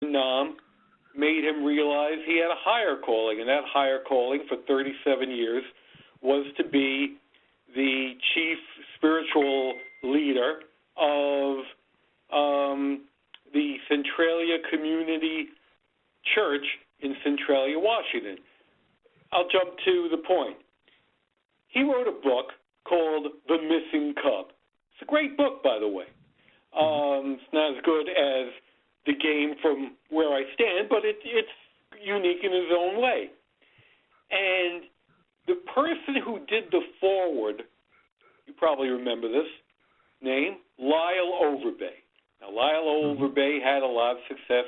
Nam made him realize he had a higher calling, and that higher calling for 37 years was to be the chief spiritual leader of the Centralia Community Church in Centralia, Washington. I'll jump to the point. He wrote a book called The Missing Cub. It's a great book, by the way. It's not as good as The Game from Where I Stand, but it's unique in its own way. And the person who did the foreword, you probably remember this name, Lyle Overbay. Now, Lyle Overbay had a lot of success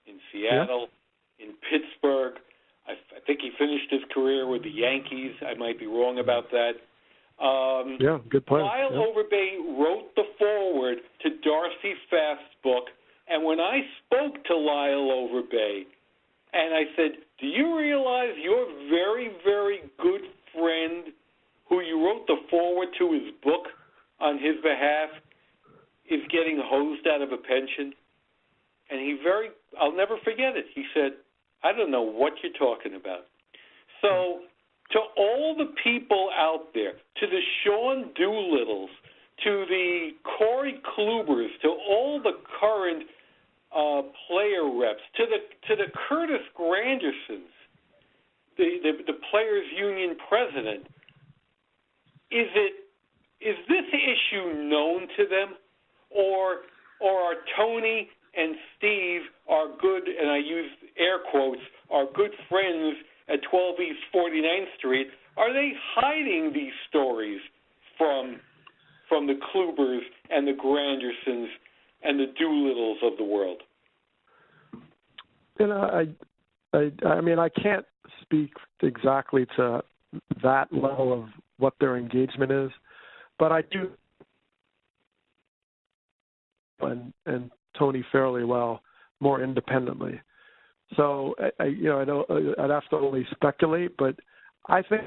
in Seattle, in Pittsburgh. I think he finished his career with the Yankees. I might be wrong about that. Good point. Lyle Overbay wrote the foreword to Darcy Fast's book, and when I spoke to Lyle Overbay, and I said, do you realize your very, very good friend who you wrote the foreword to his book on his behalf is getting hosed out of a pension? And I'll never forget it. He said, I don't know what you're talking about. So to all the people out there, to the Sean Doolittles, to the Corey Klubers, to all the current player reps, to the Curtis Grandersons, the Players Union president, is this issue known to them, or are Tony and Steve are good, and I use air quotes, are good friends at 12 East 49th Street? Are they hiding these stories from the Klubers and the Grandersons and the Doolittles of the world? You know, I mean, I can't speak exactly to that level of what their engagement is, but I do, and Tony fairly well, more independently. So I know I'd have to only speculate, but I think,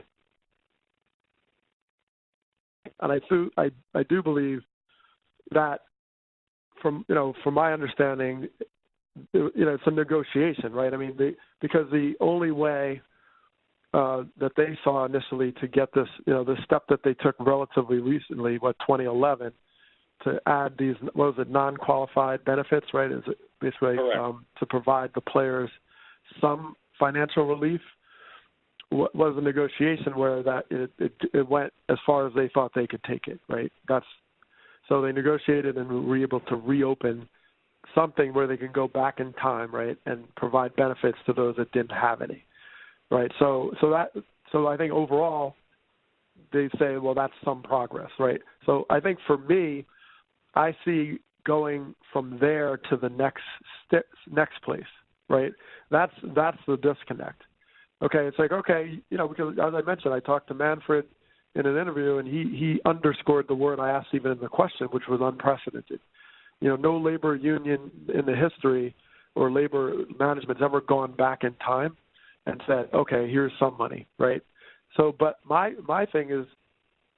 and I do believe that from my understanding, it's a negotiation, right? I mean, because the only way that they saw initially to get this, the step that they took relatively recently, 2011, to add these, non-qualified benefits, right? Is it basically to provide the players some financial relief? Was a negotiation where that it went as far as they thought they could take it, right? So they negotiated and were able to reopen something where they can go back in time, right, and provide benefits to those that didn't have any, right? So I think overall they say, well, that's some progress, right? So I think for me, I see going from there to the next place, right? That's the disconnect. Okay, it's like, okay, because as I mentioned, I talked to Manfred in an interview, and he underscored the word I asked even in the question, which was unprecedented. No labor union in the history or labor management's ever gone back in time and said, okay, here's some money, right? So, but my thing is,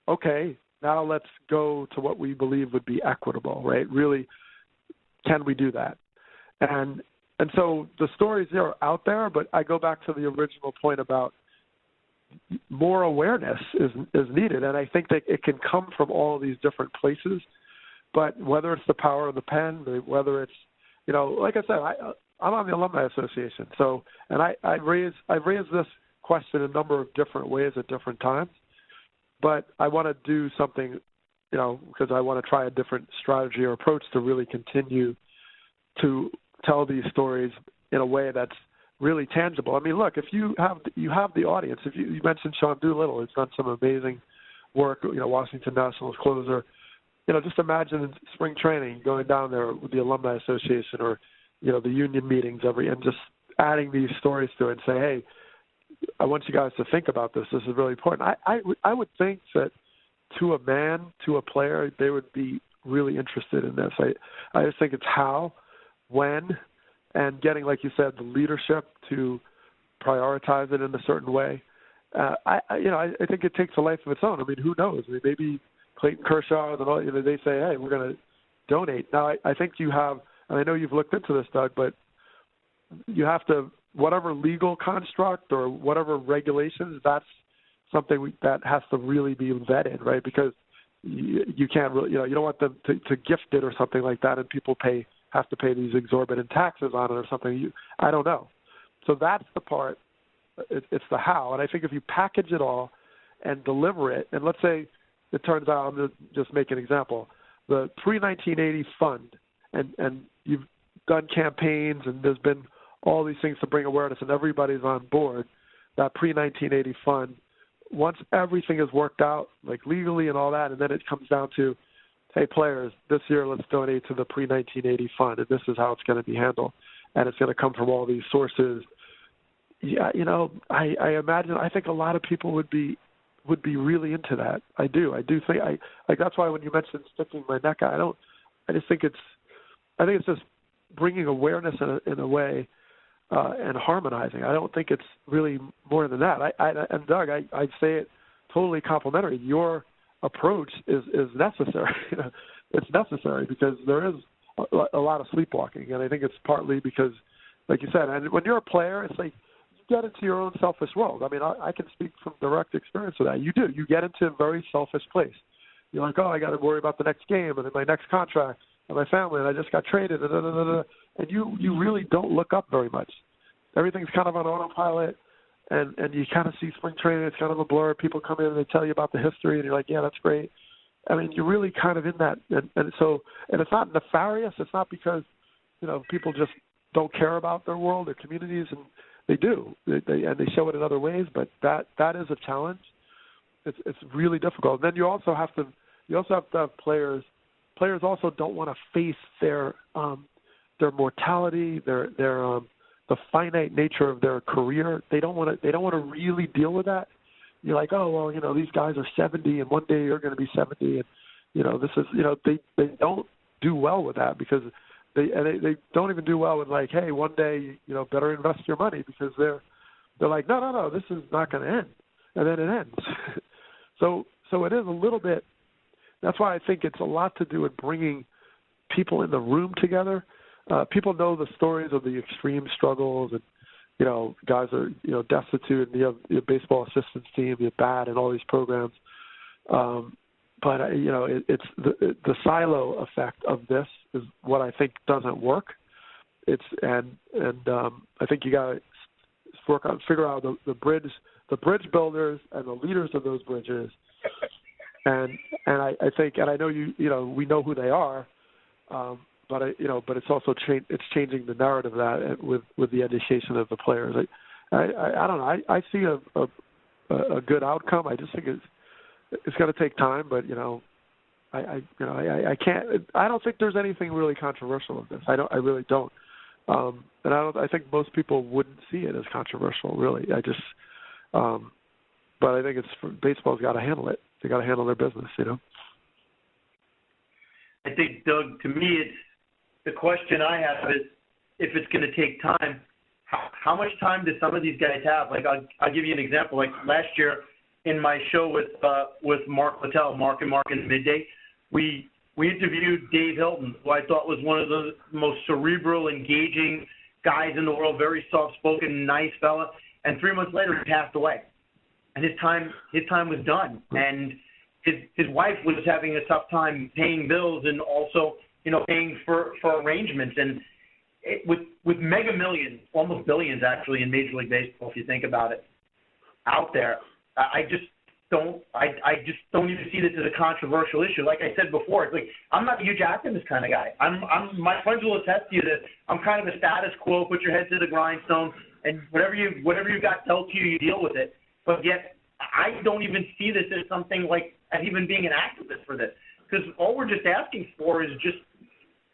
okay, now let's go to what we believe would be equitable, right? Really, can we do that? And so the stories are out there, but I go back to the original point about more awareness is needed, and I think that it can come from all these different places. But whether it's the power of the pen, whether it's, like I said, I'm on the Alumni Association, so and I've raised this question a number of different ways at different times, but I want to do something, because I want to try a different strategy or approach to really continue to tell these stories in a way that's really tangible. I mean, look, if you have the audience, if you mentioned Sean Doolittle, who's done some amazing work, Washington Nationals closer. Just imagine spring training, going down there with the Alumni Association or, the union meetings and just adding these stories to it and say, hey, I want you guys to think about this. This is really important. I would think that to a man, to a player, they would be really interested in this. I just think it's how, when, and getting, like you said, the leadership to prioritize it in a certain way. I think it takes a life of its own. I mean, who knows? I mean, maybe Clayton Kershaw, they say, hey, we're going to donate. Now, I think you have, and I know you've looked into this, Doug, but you have to, whatever legal construct or whatever regulations, that's something that has to really be vetted, right? Because you can't really, you don't want them to gift it or something like that, and people have to pay these exorbitant taxes on it or something. I don't know. So that's the part. It's the how, and I think if you package it all and deliver it, and let's say it turns out, I'm going to just make an example, the pre-1980 fund, and you've done campaigns, and there's been all these things to bring awareness, and everybody's on board, that pre-1980 fund, once everything is worked out, like legally and all that, and then it comes down to, hey, players, this year let's donate to the pre-1980 fund, and this is how it's going to be handled, and it's going to come from all these sources. Yeah, I imagine, I think a lot of people would be really into that. I do think that's why when you mentioned sticking my neck out, I think it's just bringing awareness in a way and harmonizing. I don't think it's really more than that. And Doug, I'd say it totally complimentary. Your approach is necessary. It's necessary because there is a lot of sleepwalking, and I think it's partly because, like you said, and when you're a player, it's like you get into your own selfish world. I mean, I can speak from direct experience with that. You do. You get into a very selfish place. You're like, oh, I got to worry about the next game and then my next contract and my family, and I just got traded, and you really don't look up very much. Everything's kind of on autopilot, and you kind of see spring training. It's kind of a blur. People come in and they tell you about the history, and you're like, yeah, that's great. I mean, you're really kind of in that, and it's not nefarious. It's not because people just don't care about their world, their communities, and they do. They show it in other ways, but that is a challenge. It's really difficult. And then you also have to have players. Players also don't want to face their mortality, the finite nature of their career. They don't want to really deal with that. You're like, oh well, these guys are 70, and one day you're going to be 70, and this is they don't do well with that because they don't even do well with like, hey, one day better invest your money because they're like, no, this is not going to end, and then it ends. So it is a little bit. That's why I think it's a lot to do with bringing people in the room together. People know the stories of the extreme struggles, and guys are destitute, and you have your baseball assistance team, you have BAT, and all these programs. But it's the silo effect of this is what I think doesn't work. I think you got to figure out the bridge builders and the leaders of those bridges. And I think, and I know we know who they are, but it's also it's changing the narrative of that with the education of the players. I don't know. I see a good outcome. I just think it's going to take time, but I can't. I don't think there's anything really controversial in this. I really don't. And I think most people wouldn't see it as controversial, really. But I think baseball's got to handle it. They got to handle their business, I think, Doug, to me, the question I have is if it's going to take time, how much time do some of these guys have? Like, I'll give you an example. Like last year in my show with Mark Littell, Marc and Midday, we interviewed Dave Hilton, who I thought was one of the most cerebral, engaging guys in the world, very soft-spoken, nice fella, and 3 months later he passed away. And his time was done, and his wife was having a tough time paying bills and also paying for arrangements. And with mega millions, almost billions actually in Major League Baseball, if you think about it, out there, I just don't even see this as a controversial issue. Like I said before, it's like I'm not a huge activist kind of guy. My friends will attest to you that I'm kind of a status quo, put your head to the grindstone, and whatever you got dealt to you, you deal with it. But yet, I don't even see this as something like as even being an activist for this, because all we're just asking for is just,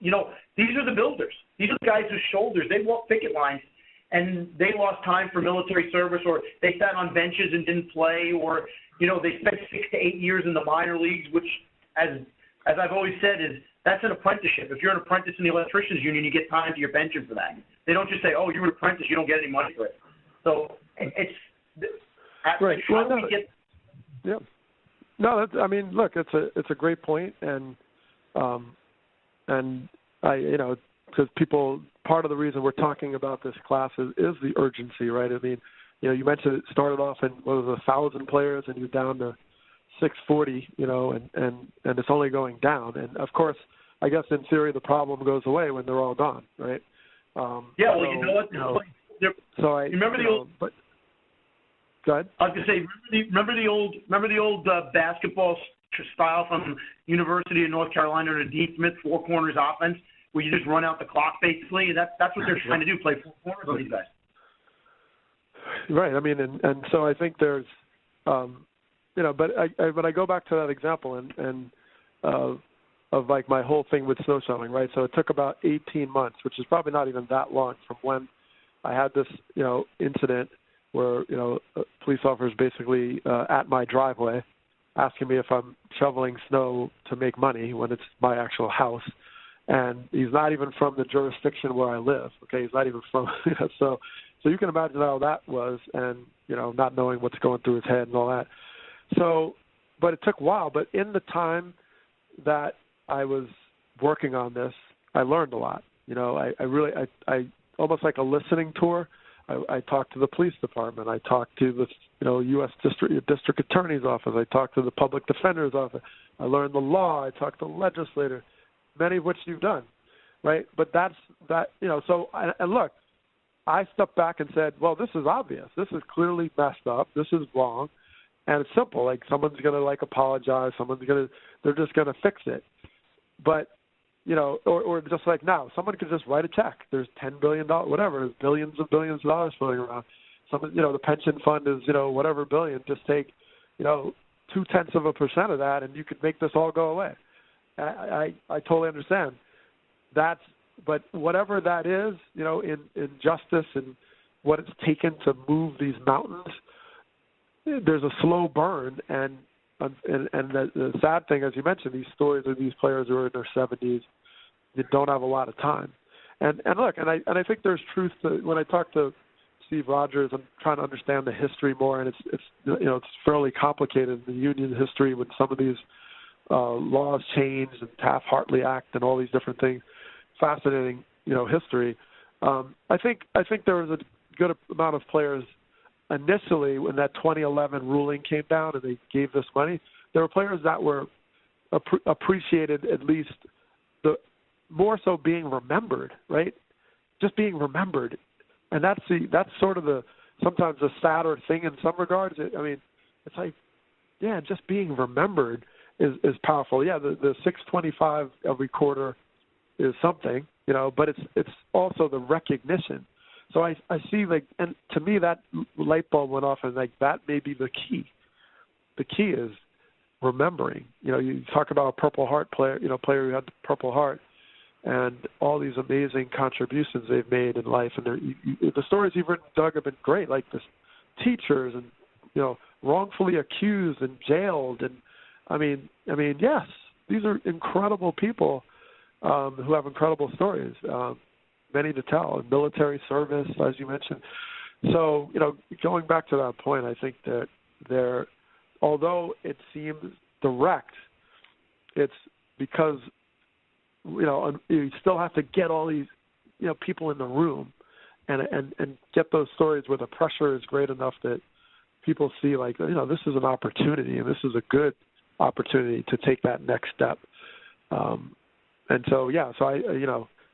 these are the builders. These are the guys whose shoulders, they walk picket lines, and they lost time for military service, or they sat on benches and didn't play, or, they spent 6 to 8 years in the minor leagues, which, as I've always said, that's an apprenticeship. If you're an apprentice in the electricians union, you get time to your pension for that. They don't just say, oh, you're an apprentice, you don't get any money for it. So it's right. How do we get? Yeah. No, look, it's a great point, and I because part of the reason we're talking about this class is the urgency, right? I mean, you mentioned it started off in 1,000 players, and you're down to 640, and it's only going down. And of course, I guess in theory the problem goes away when they're all gone, right? Well, you know what? Remember the old. But go ahead. I was gonna say, remember the old basketball style from University of North Carolina to Dean Smith, 4 corners offense, where you just run out the clock basically. That's what they're trying to do, play 4 corners on these guys. Right. I mean, and so I think there's, but I go back to that example and of like my whole thing with snow shoveling, right? So it took about 18 months, which is probably not even that long from when I had this, incident where, police officers basically at my driveway asking me if I'm shoveling snow to make money when it's my actual house. And he's not even from the jurisdiction where I live. Okay. He's not even from, so you can imagine how that was, and, not knowing what's going through his head and all that. So, but it took a while. But in the time that I was working on this, I learned a lot. I almost like a listening tour. I talked to the police department. I talked to the, U.S. District Attorney's office. I talked to the public defender's office. I learned the law. I talked to legislators, many of which you've done, right? But that's that, so, and look, I stepped back and said, well, this is obvious. This is clearly messed up. This is wrong. And it's simple. Like, someone's going to, apologize. They're just going to fix it. But, or just like now, someone could just write a check. There's $10 billion, whatever. There's billions of dollars floating around. The pension fund is, whatever billion. Just take, 0.2% of that, and you could make this all go away. I totally understand. But whatever that is, in justice and what it's taken to move these mountains, there's a slow burn. And the sad thing, as you mentioned, these stories of these players who are in their 70s, they don't have a lot of time. And look, and I think there's truth to when I talk to Steve Rogers, I'm trying to understand the history more, and it's fairly complicated in the union history when some of these laws changed, and Taft-Hartley Act and all these different things. Fascinating, history. I think there was a good amount of players initially when that 2011 ruling came down and they gave this money. There were players that were appreciated, at least more so being remembered, right? Just being remembered, and that's sort of sometimes the sadder thing in some regards. It's like, yeah, just being remembered is powerful. Yeah, the 625 every quarter is something, but it's also the recognition. So I see, and to me that light bulb went off, and that may be the key. The key is remembering. You talk about a Purple Heart player, player who had the Purple Heart, and all these amazing contributions they've made in life. And the stories you've written, Doug, have been great, like the teachers and, wrongfully accused and jailed. And I mean, yes, these are incredible people who have incredible stories, many to tell, and military service, as you mentioned. So, going back to that point, I think that although it seems direct, it's because, you still have to get all these, people in the room and get those stories where the pressure is great enough that people see this is an opportunity, and this is a good opportunity to take that next step. And so, so I,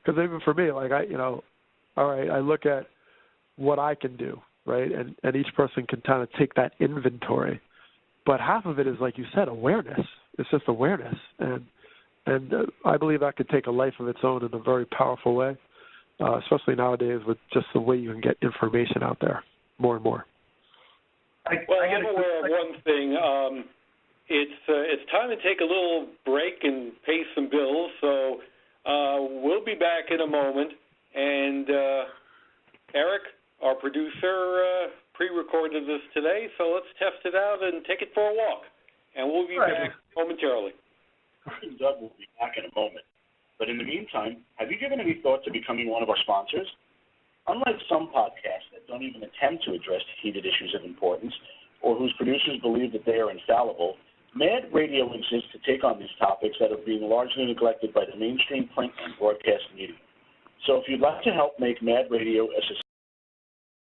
because even for me, all right, I look at what I can do, right? And each person can kind of take that inventory. But half of it is, like you said, awareness. It's just awareness. And I believe that could take a life of its own in a very powerful way, especially nowadays with just the way you can get information out there more and more. I'm aware of one thing. It's time to take a little break and pay some bills, so we'll be back in a moment. And Eric, our producer, pre-recorded this today, so let's test it out and take it for a walk. And we'll be back momentarily. Marc and Doug will be back in a moment. But in the meantime, have you given any thought to becoming one of our sponsors? Unlike some podcasts that don't even attempt to address heated issues of importance or whose producers believe that they are infallible, Mad Radio exists to take on these topics that are being largely neglected by the mainstream print and broadcast media. So if you'd like to help make Mad Radio a